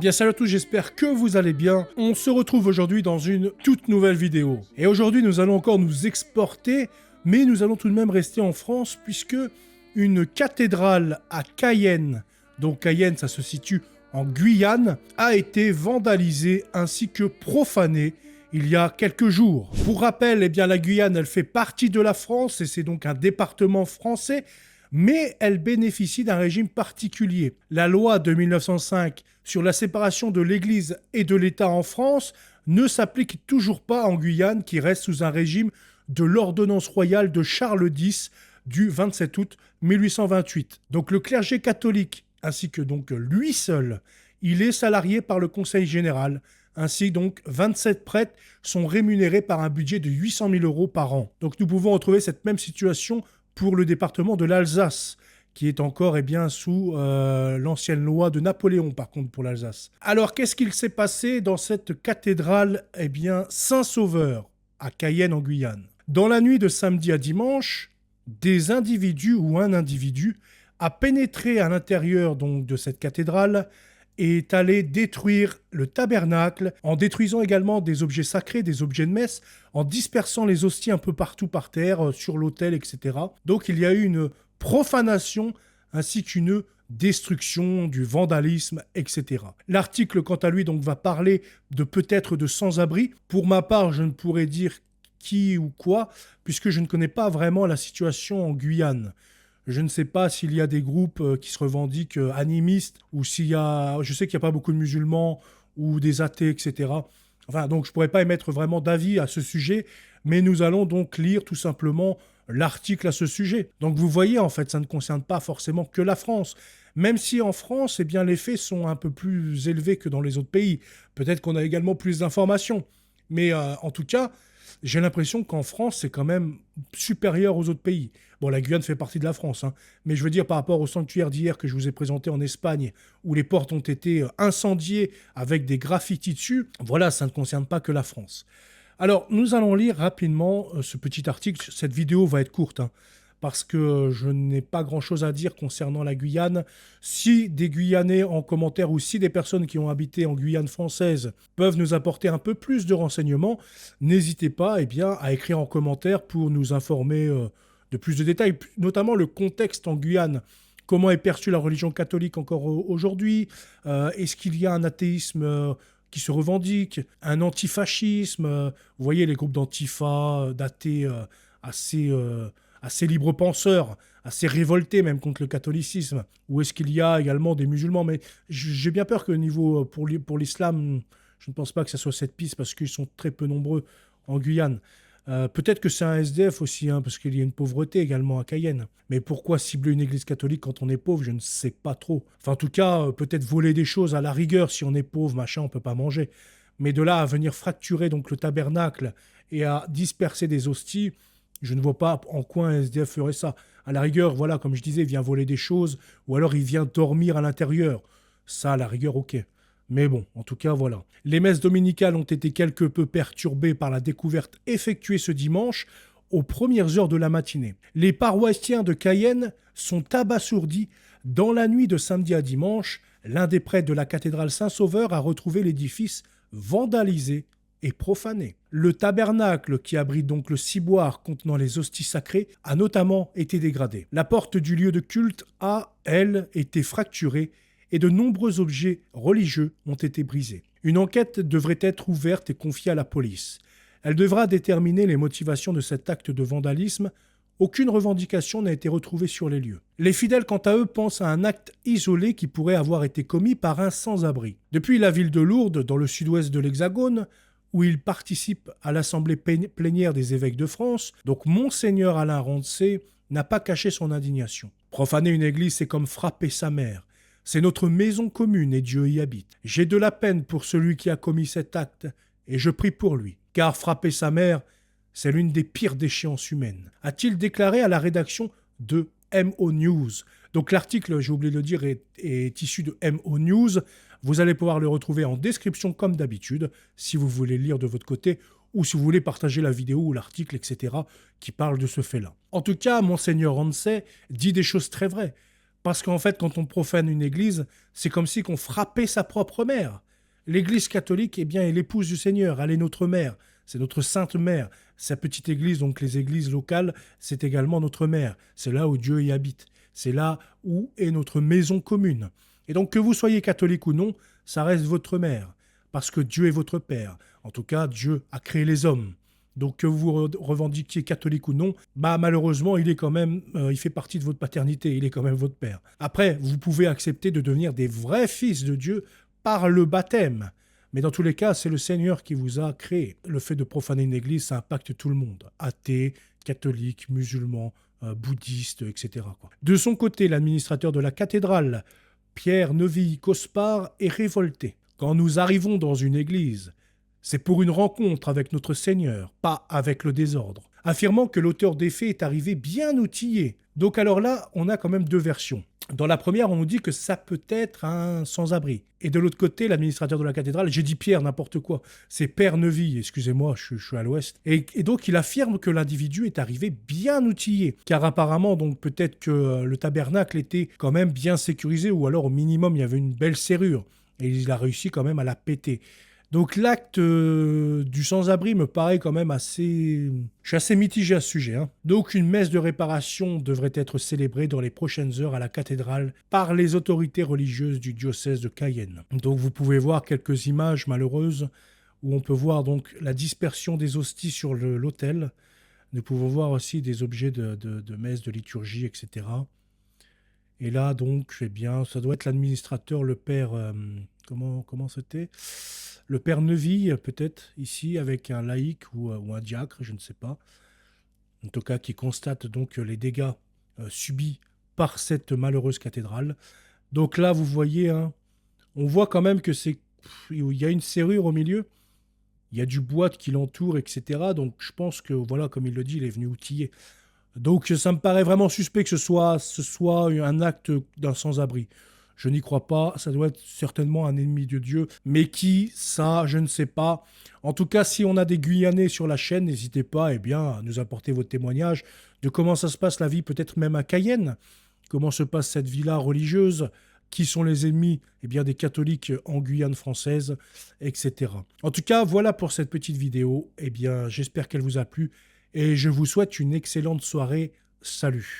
bien salut à tous, j'espère que vous allez bien. On se retrouve aujourd'hui dans une toute nouvelle vidéo. Et aujourd'hui nous allons encore nous exporter, mais nous allons tout de même rester en France puisque une cathédrale à Cayenne, donc Cayenne ça se situe en Guyane, a été vandalisée ainsi que profanée il y a quelques jours. Pour rappel, eh bien, la Guyane elle fait partie de la France et c'est donc un département français, mais elle bénéficie d'un régime particulier. La loi de 1905 sur la séparation de l'Église et de l'État en France ne s'applique toujours pas en Guyane, qui reste sous un régime de l'ordonnance royale de Charles X du 27 août 1828. Donc le clergé catholique, ainsi que donc lui seul, il est salarié par le Conseil général. Ainsi donc, 27 prêtres sont rémunérés par un budget de 800 000 € par an. Donc nous pouvons retrouver cette même situation pour le département de l'Alsace, qui est encore sous l'ancienne loi de Napoléon, par contre, pour l'Alsace. Alors, qu'est-ce qu'il s'est passé dans cette cathédrale Saint-Sauveur, à Cayenne, en Guyane? Dans la nuit de samedi à dimanche, des individus ou un individu a pénétré à l'intérieur donc de cette cathédrale et est allé détruire le tabernacle, en détruisant également des objets sacrés, des objets de messe, en dispersant les hosties un peu partout par terre, sur l'autel, etc. Donc il y a eu une profanation ainsi qu'une destruction, du vandalisme, etc. L'article, quant à lui, donc, va parler de peut-être de sans-abri. Pour ma part, je ne pourrais dire qui ou quoi, puisque je ne connais pas vraiment la situation en Guyane. Je ne sais pas s'il y a des groupes qui se revendiquent animistes, ou s'il y a... Je sais qu'il n'y a pas beaucoup de musulmans, ou des athées, etc. Enfin, donc je ne pourrais pas émettre vraiment d'avis à ce sujet, mais nous allons donc lire tout simplement l'article à ce sujet. Donc vous voyez, en fait, ça ne concerne pas forcément que la France. Même si en France, les faits sont un peu plus élevés que dans les autres pays. Peut-être qu'on a également plus d'informations. Mais en tout cas, j'ai l'impression qu'en France, c'est quand même supérieur aux autres pays. Bon, la Guyane fait partie de la France, hein, mais je veux dire par rapport au sanctuaire d'hier que je vous ai présenté en Espagne, où les portes ont été incendiées avec des graffitis dessus, voilà, ça ne concerne pas que la France. Alors, nous allons lire rapidement ce petit article. Cette vidéo va être courte, hein, parce que je n'ai pas grand-chose à dire concernant la Guyane. Si des Guyanais en commentaire ou si des personnes qui ont habité en Guyane française peuvent nous apporter un peu plus de renseignements, n'hésitez pas à écrire en commentaire pour nous informer de plus de détails, notamment le contexte en Guyane. Comment est perçue la religion catholique encore aujourd'hui? Est-ce qu'il y a un athéisme qui se revendique, un antifascisme? Vous voyez les groupes d'antifa, d'athées assez libre-penseurs, assez révoltés même contre le catholicisme. Ou est-ce qu'il y a également des musulmans? Mais j'ai bien peur que niveau pour l'islam, je ne pense pas que ce soit cette piste parce qu'ils sont très peu nombreux en Guyane. Peut-être que c'est un SDF aussi, hein, parce qu'il y a une pauvreté également à Cayenne. Mais pourquoi cibler une église catholique quand on est pauvre? Je ne sais pas trop. Enfin, en tout cas, peut-être voler des choses à la rigueur, si on est pauvre, machin, on peut pas manger. Mais de là à venir fracturer donc le tabernacle et à disperser des hosties, je ne vois pas en quoi un SDF ferait ça. À la rigueur, voilà, comme je disais, il vient voler des choses, ou alors il vient dormir à l'intérieur. Ça, à la rigueur, ok. Mais bon, en tout cas, voilà. Les messes dominicales ont été quelque peu perturbées par la découverte effectuée ce dimanche aux premières heures de la matinée. Les paroissiens de Cayenne sont abasourdis. Dans la nuit de samedi à dimanche, l'un des prêtres de la cathédrale Saint-Sauveur a retrouvé l'édifice vandalisé et profané. Le tabernacle, qui abrite donc le ciboire contenant les hosties sacrées, a notamment été dégradé. La porte du lieu de culte a, elle, été fracturée et de nombreux objets religieux ont été brisés. Une enquête devrait être ouverte et confiée à la police. Elle devra déterminer les motivations de cet acte de vandalisme. Aucune revendication n'a été retrouvée sur les lieux. Les fidèles, quant à eux, pensent à un acte isolé qui pourrait avoir été commis par un sans-abri. Depuis la ville de Lourdes, dans le sud-ouest de l'Hexagone, où il participe à l'assemblée plénière des évêques de France, donc Monseigneur Alain Rancé n'a pas caché son indignation. Profaner une église, c'est comme frapper sa mère. C'est notre maison commune et Dieu y habite. J'ai de la peine pour celui qui a commis cet acte et je prie pour lui. Car frapper sa mère, c'est l'une des pires déchéances humaines, a-t-il déclaré à la rédaction de MO News. Donc l'article, j'ai oublié de le dire, est issu de MO News. Vous allez pouvoir le retrouver en description comme d'habitude, si vous voulez lire de votre côté, ou si vous voulez partager la vidéo ou l'article, etc., qui parle de ce fait-là. En tout cas, Monseigneur Rancé dit des choses très vraies. Parce qu'en fait, quand on profane une église, c'est comme si on frappait sa propre mère. L'église catholique, eh bien, est l'épouse du Seigneur, elle est notre mère, c'est notre sainte mère. Sa petite église, donc les églises locales, c'est également notre mère. C'est là où Dieu y habite. C'est là où est notre maison commune. Et donc, que vous soyez catholique ou non, ça reste votre mère. Parce que Dieu est votre père. En tout cas, Dieu a créé les hommes. Donc que vous revendiquiez catholique ou non, bah malheureusement, il est quand même, il fait partie de votre paternité, il est quand même votre père. Après, vous pouvez accepter de devenir des vrais fils de Dieu par le baptême. Mais dans tous les cas, c'est le Seigneur qui vous a créé. Le fait de profaner une église, ça impacte tout le monde. Athées, catholiques, musulmans, bouddhistes, etc. quoi. De son côté, l'administrateur de la cathédrale, Pierre Neuville-Cospard, est révolté. Quand nous arrivons dans une église, c'est pour une rencontre avec notre Seigneur, pas avec le désordre, affirmant que l'auteur des faits est arrivé bien outillé. Donc alors là, on a quand même deux versions. Dans la première, on nous dit que ça peut être un sans-abri. Et de l'autre côté, l'administrateur de la cathédrale, j'ai dit Pierre, n'importe quoi, c'est Père Neuville, excusez-moi, je suis à l'ouest. Et donc il affirme que l'individu est arrivé bien outillé, car apparemment, donc peut-être que le tabernacle était quand même bien sécurisé, ou alors au minimum, il y avait une belle serrure. Et il a réussi quand même à la péter. Donc l'acte du sans-abri me paraît quand même assez... Je suis assez mitigé à ce sujet. Donc une messe de réparation devrait être célébrée dans les prochaines heures à la cathédrale par les autorités religieuses du diocèse de Cayenne. Donc vous pouvez voir quelques images malheureuses où on peut voir donc la dispersion des hosties sur l'autel. Nous pouvons voir aussi des objets de messe, de liturgie, etc. Et là donc, eh bien, ça doit être l'administrateur, le père... comment c'était ? Le père Neuville, peut-être, ici, avec un laïc ou un diacre, je ne sais pas. En tout cas, qui constate donc les dégâts subis par cette malheureuse cathédrale. Donc là, vous voyez, on voit quand même que il y a une serrure au milieu. Il y a du bois qui l'entoure, etc. Donc je pense que, voilà, comme il le dit, il est venu outiller. Donc ça me paraît vraiment suspect que ce soit un acte d'un sans-abri. Je n'y crois pas, ça doit être certainement un ennemi de Dieu. Mais qui, ça, je ne sais pas. En tout cas, si on a des Guyanais sur la chaîne, n'hésitez pas à nous apporter votre témoignage de comment ça se passe la vie, peut-être même à Cayenne. Comment se passe cette vie-là religieuse, qui sont les ennemis des catholiques en Guyane française, etc. En tout cas, voilà pour cette petite vidéo. J'espère qu'elle vous a plu et je vous souhaite une excellente soirée. Salut.